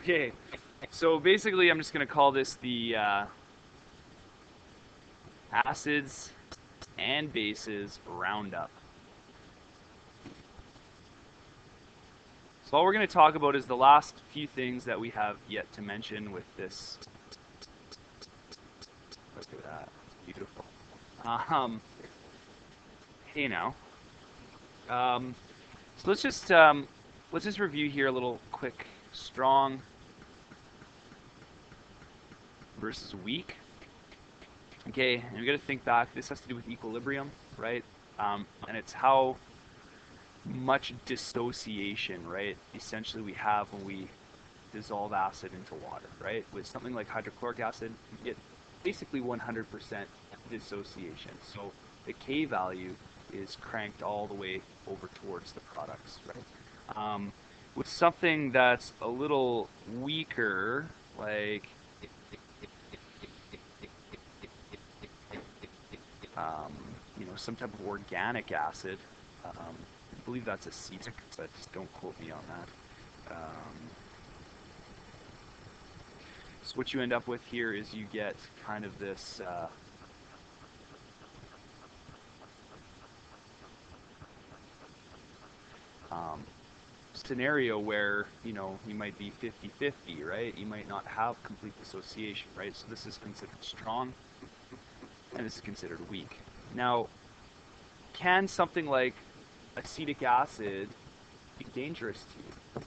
Okay, so basically I'm just going to call this the acids and bases roundup. So all we're going to talk about is the last few things that we have yet to mention with this. Look at that, beautiful. Hey now. So let's just review here a little quick. Strong versus weak. Okay, and we got to think back. This has to do with equilibrium, right? And it's how much dissociation, right? Essentially, we have when we dissolve acid into water, right? With something like hydrochloric acid, you get basically 100% dissociation. So the K value is cranked all the way over towards the products, right? With something that's a little weaker, like some type of organic acid. I believe that's acetic, but don't quote me on that. So what you end up with here is you get kind of this scenario where, you might be 50-50, right? You might not have complete dissociation, right? So this is considered strong, and this is considered weak. Now, can something like acetic acid be dangerous to you,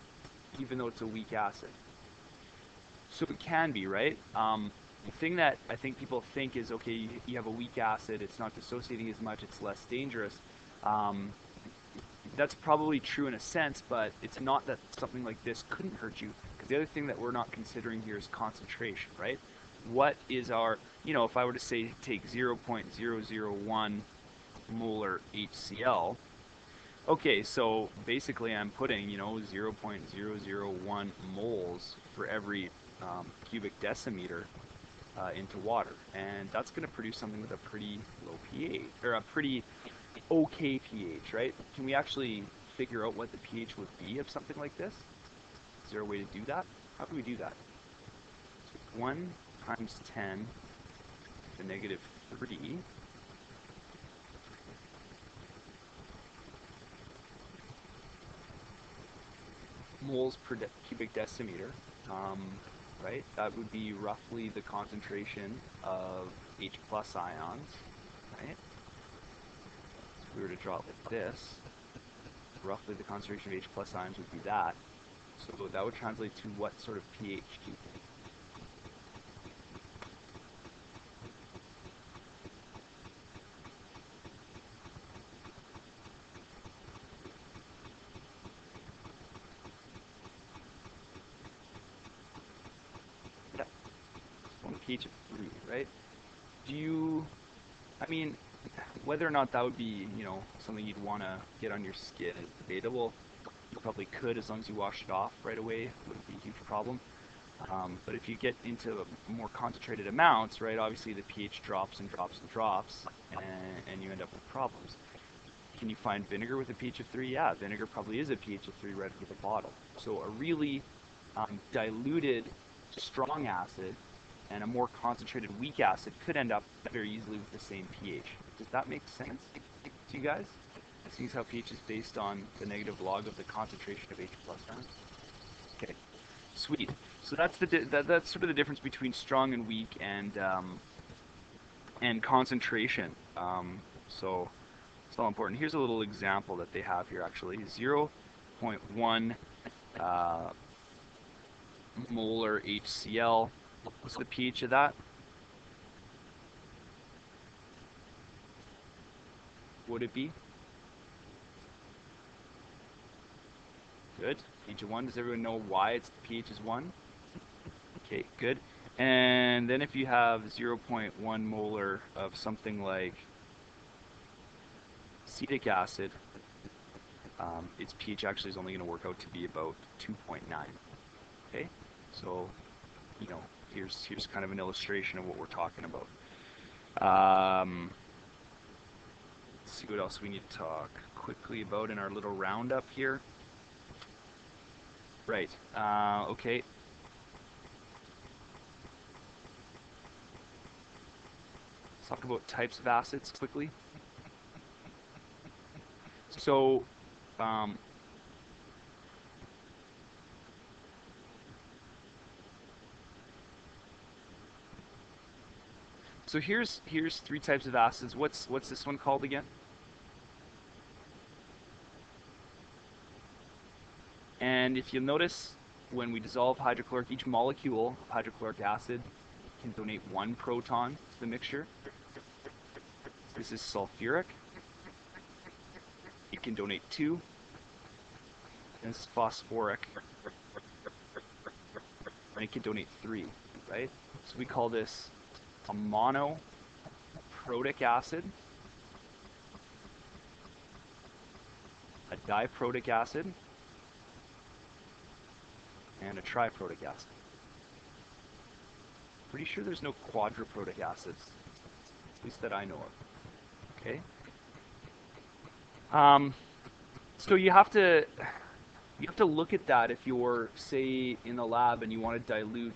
even though it's a weak acid? So it can be, right? The thing that I think people think is, okay, you have a weak acid, it's not dissociating as much, it's less dangerous. That's probably true in a sense, but it's not that something like this couldn't hurt you. Because the other thing that we're not considering here is concentration, right? What is our, if I were to say take 0.001 molar HCl, okay, so basically I'm putting, 0.001 moles for every cubic decimeter into water, and that's going to produce something with a pretty low pH, or a pretty okay pH, right? Can we actually figure out what the pH would be of something like this? Is there a way to do that? How can we do that? So 1 times 10 to the negative 3 moles per cubic decimeter, right? That would be roughly the concentration of H plus ions, right? So if we were to draw it like this, roughly the concentration of H plus ions would be that. So that would translate to what sort of pH do you think? Yeah, on a pH of 3, right? I mean, whether or not that would be, something you'd want to get on your skin is debatable. You probably could, as long as you washed it off right away. It wouldn't be a huge problem. But if you get into more concentrated amounts, right, obviously the pH drops and drops and drops, and you end up with problems. Can you find vinegar with a pH of 3? Yeah, vinegar probably is a pH of 3 right out of the bottle. So a really diluted strong acid and a more concentrated weak acid could end up very easily with the same pH. Does that make sense to you guys? Seeing how pH is based on the negative log of the concentration of H plus ions. Okay, sweet. So that's that's sort of the difference between strong and weak and concentration. So it's all important. Here's a little example that they have here actually. 0.1 molar HCl. What's the pH of that? Would it be? Good. pH of 1. Does everyone know why its pH is 1? Okay, good. And then if you have 0.1 molar of something like acetic acid, its pH actually is only going to work out to be about 2.9. Okay, so here's kind of an illustration of what we're talking about. Let's see what else we need to talk quickly about in our little roundup here. Right. Okay. Let's talk about types of acids quickly. So, um, here's three types of acids. What's this one called again? And if you'll notice, when we dissolve hydrochloric, each molecule of hydrochloric acid can donate 1 proton to the mixture. This is sulfuric. It can donate 2. And this is phosphoric. And it can donate 3, right? So we call this a monoprotic acid, a diprotic acid, and a triprotic acid. Pretty sure there's no quadruprotic acids, at least that I know of. Okay. So you have to look at that if you're, say, in the lab and you want to dilute,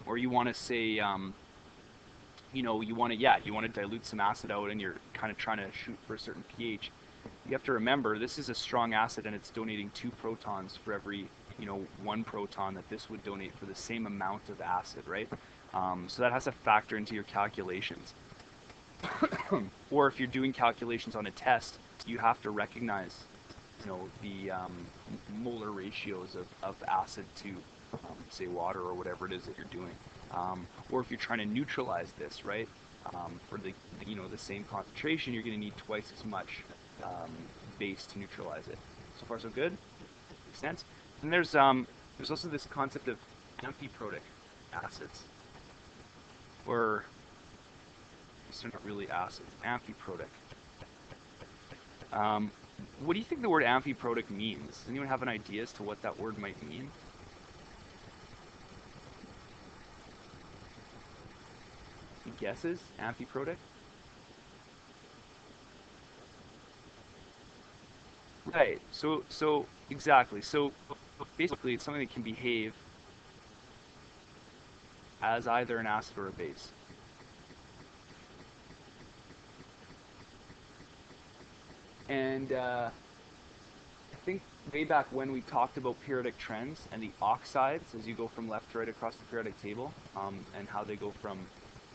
or you want to say, you know, you want to dilute some acid out, and you're kind of trying to shoot for a certain pH. You have to remember this is a strong acid, and it's donating 2 protons for every, you know, 1 proton that this would donate for the same amount of acid, right? So that has to factor into your calculations. Or if you're doing calculations on a test, you have to recognize, you know, the molar ratios of acid to, say, water or whatever it is that you're doing. Or if you're trying to neutralize this, right? For the, you know, the same concentration, you're going to need twice as much base to neutralize it. So far, so good. Makes sense. And there's also this concept of amphiprotic acids, or these are not really acids. Amphiprotic. What do you think the word amphiprotic means? Does anyone have an idea as to what that word might mean? Any guesses? Amphiprotic? Right. So exactly. So basically, it's something that can behave as either an acid or a base. And I think way back when we talked about periodic trends and the oxides as you go from left to right across the periodic table, and how they go from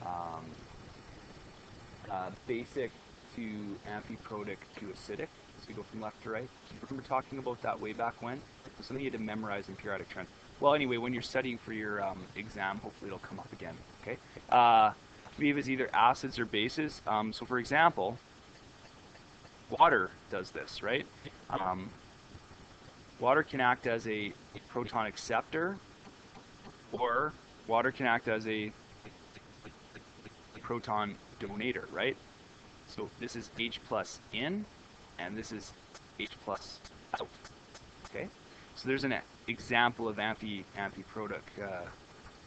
um, basic to amphiprotic to acidic. So you go from left to right. Remember talking about that way back when? It's something you had to memorize in periodic trends. Well, anyway, when you're studying for your exam, hopefully it'll come up again. Okay. Behave as either acids or bases. So for example, water does this, right? Water can act as a proton acceptor, or water can act as a proton donator, right? So this is H plus in, and this is H plus out. Okay, so there's an example of amphiprotic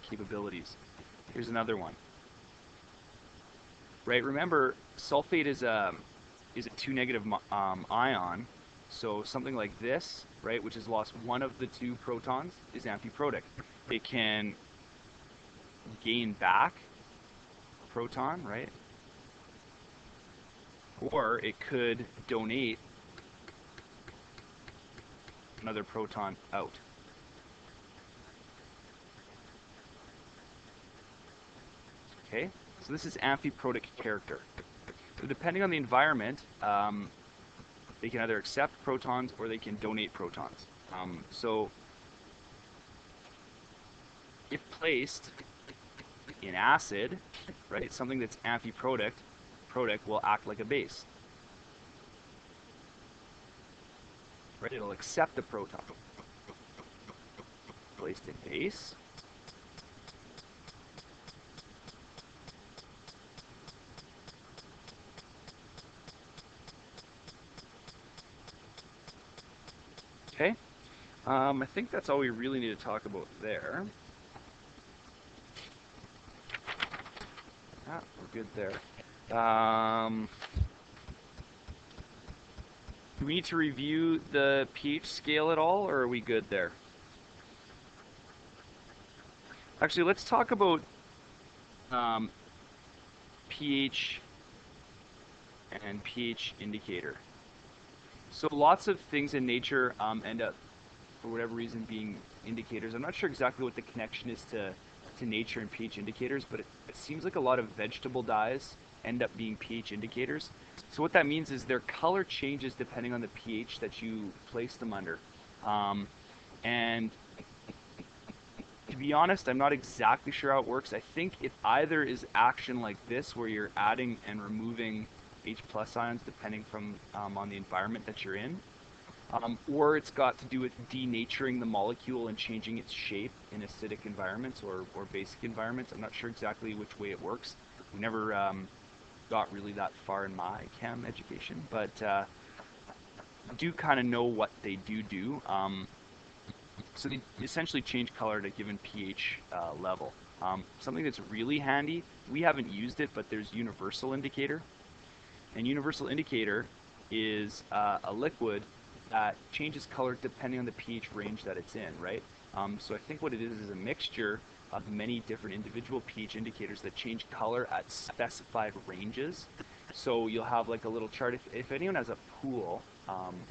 capabilities. Here's another one. Right, remember sulfate is a 2 negative ion, so something like this, right, which has lost one of the 2 protons, is amphiprotic. It can gain back a proton, right? Or it could donate another proton out. Okay, so this is amphiprotic character. So depending on the environment, they can either accept protons or they can donate protons. So if placed in acid, right, something that's amphiprotic will act like a base. Right, it'll accept the proton. Placed in base. Okay, I think that's all we really need to talk about there. We're good there. Do we need to review the pH scale at all, or are we good there? Actually, let's talk about pH and pH indicator. So lots of things in nature end up, for whatever reason, being indicators. I'm not sure exactly what the connection is to nature and pH indicators, but it seems like a lot of vegetable dyes end up being pH indicators. So what that means is their color changes depending on the pH that you place them under. And to be honest, I'm not exactly sure how it works. I think it either is action like this, where you're adding and removing H plus ions depending from on the environment that you're in, or it's got to do with denaturing the molecule and changing its shape in acidic environments or basic environments. I'm not sure exactly which way it works. We never got really that far in my chem education, but I do kind of know what they do. So they essentially change color at a given pH level. Something that's really handy, we haven't used it, but there's universal indicator. And universal indicator is a liquid that changes color depending on the pH range that it's in, right? So I think what it is a mixture of many different individual pH indicators that change color at specified ranges. So you'll have like a little chart. If anyone has a pool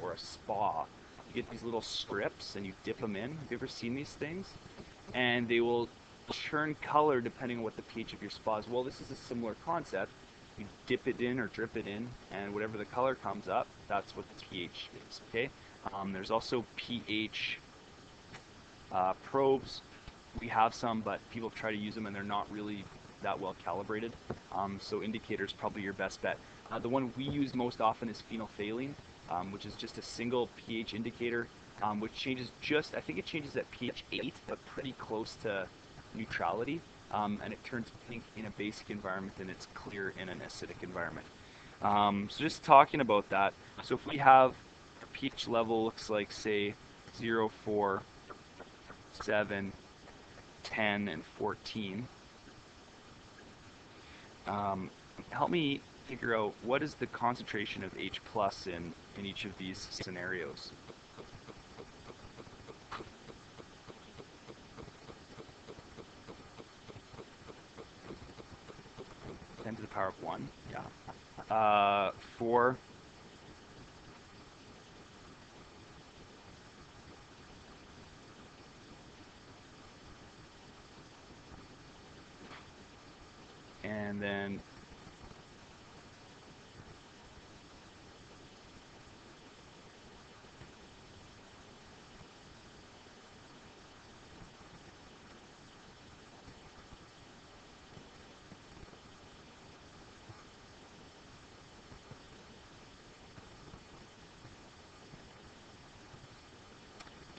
or a spa, you get these little strips and you dip them in. Have you ever seen these things? And they will churn color depending on what the pH of your spa is. Well, this is a similar concept. You dip it in or drip it in, and whatever the color comes up, that's what the pH is, okay? There's also pH probes. We have some, but people try to use them and they're not really that well calibrated. So indicator is probably your best bet. The one we use most often is phenolphthalein, which is just a single pH indicator, which changes I think it changes at pH 8, but pretty close to neutrality. And it turns pink in a basic environment and it's clear in an acidic environment. So just talking about that, so if we have a pH level looks like, say, 0, 4, 7, 10, and 14, help me figure out what is the concentration of H plus in each of these scenarios. 10 to the power of 1, yeah. 4, and then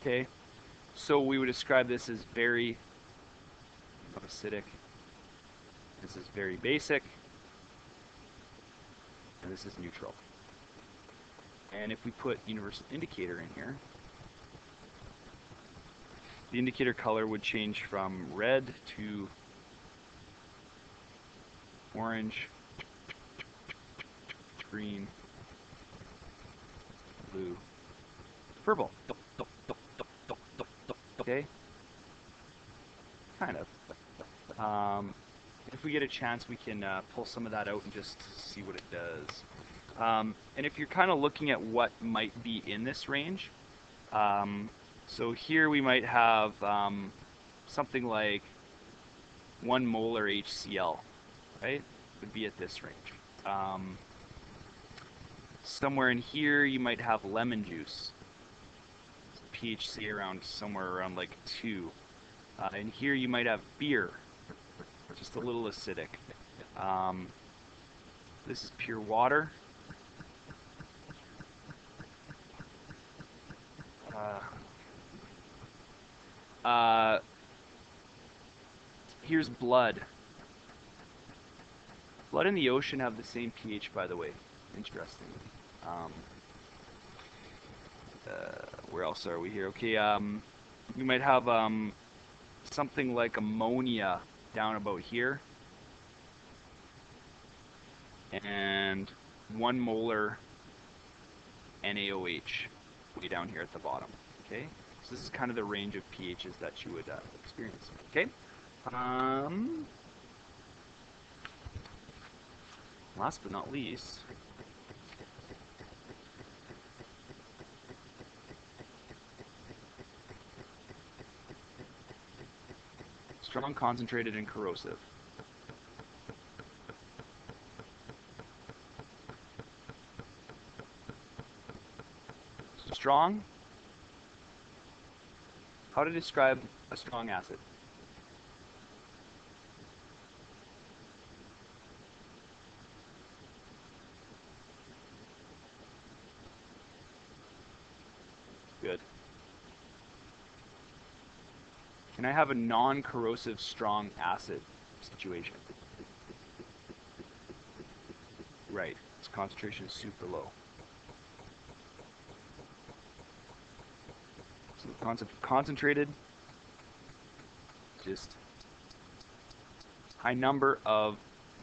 okay, so we would describe this as very acidic, this is very basic, and this is neutral. And if we put universal indicator in here, the indicator color would change from red to orange, green, blue, purple. Okay? Kind of. If we get a chance, we can pull some of that out and just see what it does. And if you're kind of looking at what might be in this range, so here we might have something like 1 molar HCl, right? Would be at this range. Somewhere in here you might have lemon juice. pHC around somewhere around like 2. And here you might have beer, just a little acidic. This is pure water. Here's blood. Blood in the ocean have the same pH, by the way. Interesting. Where else are we here? Okay, we might have something like ammonia down about here, and 1 molar NaOH way down here at the bottom. Okay, so this is kind of the range of pHs that you would experience. Okay. Last but not least, strong, concentrated, and corrosive. So strong. How to describe a strong acid? Good. Can I have a non-corrosive strong acid situation? Right. Its concentration is super low. So the concept of concentrated, just high number of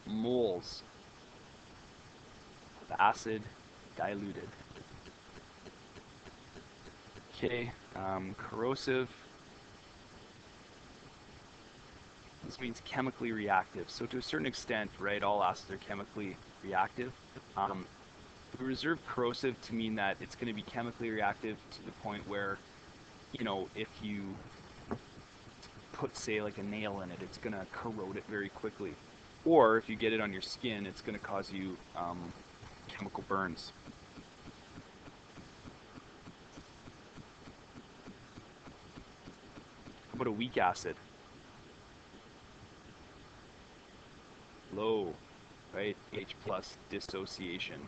moles of acid diluted. Okay, corrosive. This means chemically reactive. So to a certain extent, right, all acids are chemically reactive. We reserve corrosive to mean that it's going to be chemically reactive to the point where, you know, if you put, say, like a nail in it, it's going to corrode it very quickly. Or if you get it on your skin, it's going to cause you chemical burns. How about a weak acid? Low, right? H plus dissociation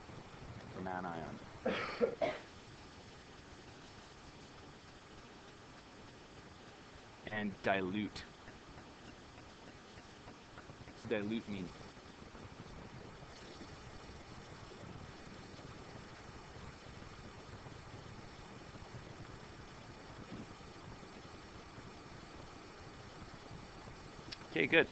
from anion. And dilute. What's dilute mean? Okay, good.